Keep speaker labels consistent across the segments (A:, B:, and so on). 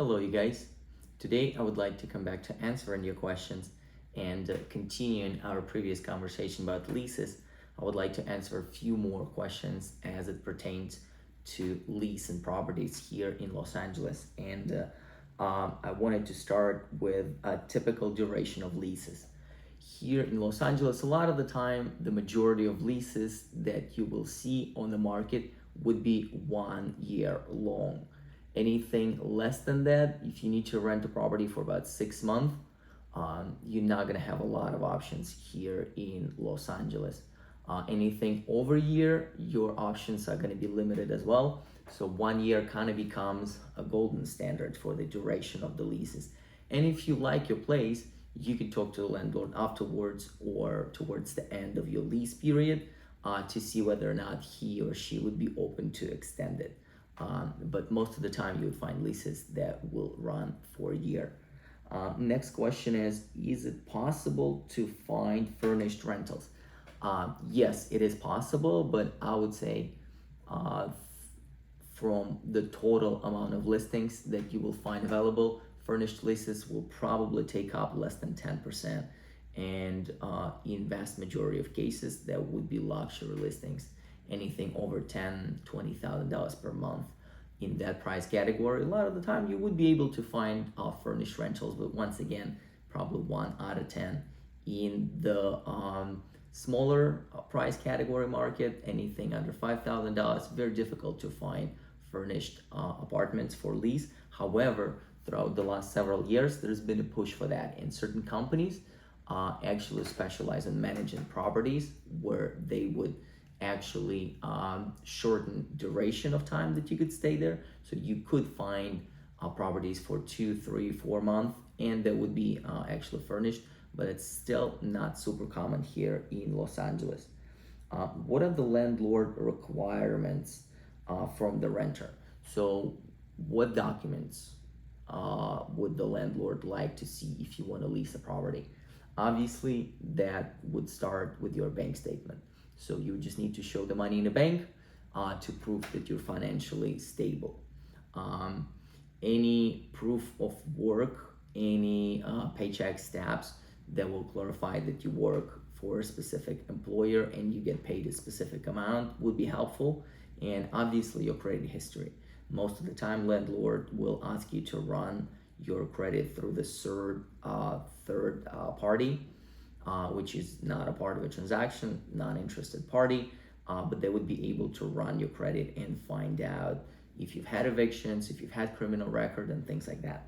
A: Hello, you guys. Today, I would like to come back to answering your questions and continuing our previous conversation about leases. I would like to answer a few more questions as it pertains to lease and properties here in Los Angeles. And I wanted to start with a typical duration of leases. Here in Los Angeles, a lot of the time, the majority of leases that you will see on the market would be 1 year long. Anything less than that, if you need to rent a property for about 6 months, you're not gonna have a lot of options here in Los Angeles. Anything over a year, your options are gonna be limited as well. So 1 year kind of becomes a golden standard for the duration of the leases. And if you like your place, you can talk to the landlord afterwards or towards the end of your lease period to see whether or not he or she would be open to extend it. But most of the time you would find leases that will run for a year. Next question is it possible to find furnished rentals? Yes, it is possible, but I would say uh, from the total amount of listings that you will find available, furnished leases will probably take up less than 10%. And in vast majority of cases, that would be luxury listings, anything over $10,000-$20,000 per month in that price category. A lot of the time you would be able to find furnished rentals, but once again, probably 1 out of 10. In the smaller price category market, anything under $5,000, very difficult to find furnished apartments for lease. However, throughout the last several years, there's been a push for that, and certain companies actually specialize in managing properties where they would actually shorten duration of time that you could stay there. So you could find properties for 2, 3, 4 months, and that would be actually furnished, but it's still not super common here in Los Angeles. What are the landlord requirements from the renter? So what documents would the landlord like to see if you want to lease a property? Obviously, that would start with your bank statement. So you just need to show the money in the bank to prove that you're financially stable. Any proof of work, any paycheck stubs that will clarify that you work for a specific employer and you get paid a specific amount would be helpful. And obviously your credit history. Most of the time, landlord will ask you to run your credit through the third party, which is not a part of a transaction, non-interested party, but they would be able to run your credit and find out if you've had evictions, if you've had criminal record, and things like that.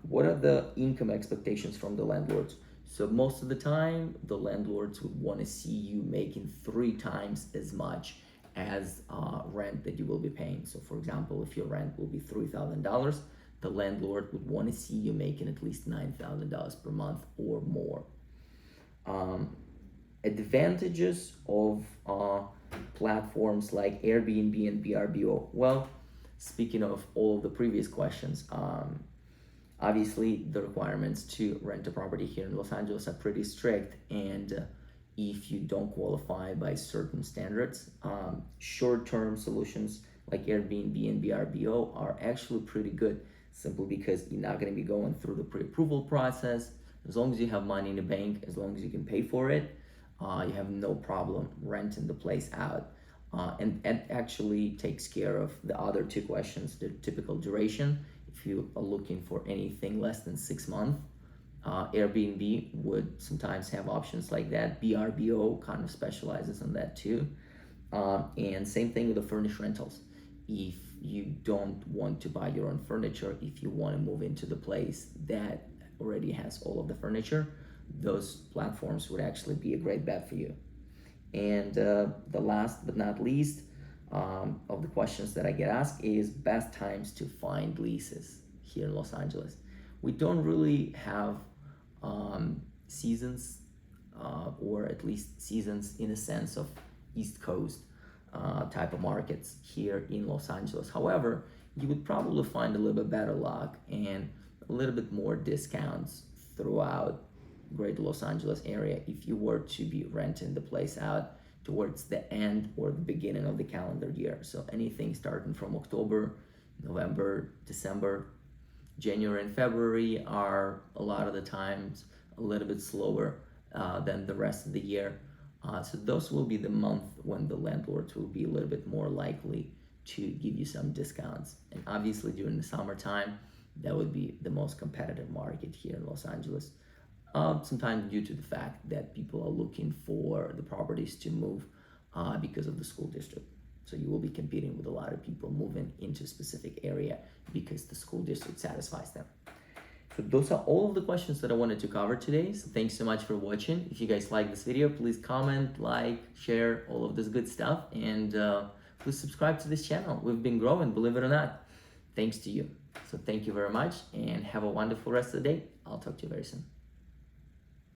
A: What are the income expectations from the landlords? So most of the time, the landlords would want to see you making 3 times as much as rent that you will be paying. So for example, if your rent will be $3,000, the landlord would want to see you making at least $9,000 per month or more. Advantages of platforms like Airbnb and VRBO. Well, speaking of all of the previous questions, obviously the requirements to rent a property here in Los Angeles are pretty strict, and if you don't qualify by certain standards, short-term solutions like Airbnb and VRBO are actually pretty good, simply because you're not going to be going through the pre-approval process. As long as you have money in the bank, as long as you can pay for it, you have no problem renting the place out. And that actually takes care of the other 2 questions, the typical duration. If you are looking for anything less than 6 months, Airbnb would sometimes have options like that. VRBO kind of specializes on that too. And same thing with the furnished rentals. If you don't want to buy your own furniture, if you want to move into the place that already has all of the furniture, those platforms would actually be a great bet for you. And the last but not least of the questions that I get asked is best times to find leases here in Los Angeles. We don't really have seasons, or at least seasons in a sense of East Coast type of markets here in Los Angeles. However, you would probably find a little bit better luck and a little bit more discounts throughout Greater Los Angeles area if you were to be renting the place out towards the end or the beginning of the calendar year. So anything starting from October November, December. January and February are a lot of the times a little bit slower than the rest of the year. So those will be the month when the landlords will be a little bit more likely to give you some discounts. And obviously during the summertime, that would be the most competitive market here in Los Angeles. Sometimes due to the fact that people are looking for the properties to move because of the school district. So you will be competing with a lot of people moving into a specific area because the school district satisfies them. So those are all of the questions that I wanted to cover today. So thanks so much for watching. If you guys like this video, please comment, like, share, all of this good stuff. And please subscribe to this channel. We've been growing, believe it or not, thanks to you. So thank you very much and have a wonderful rest of the day. I'll talk to you very soon.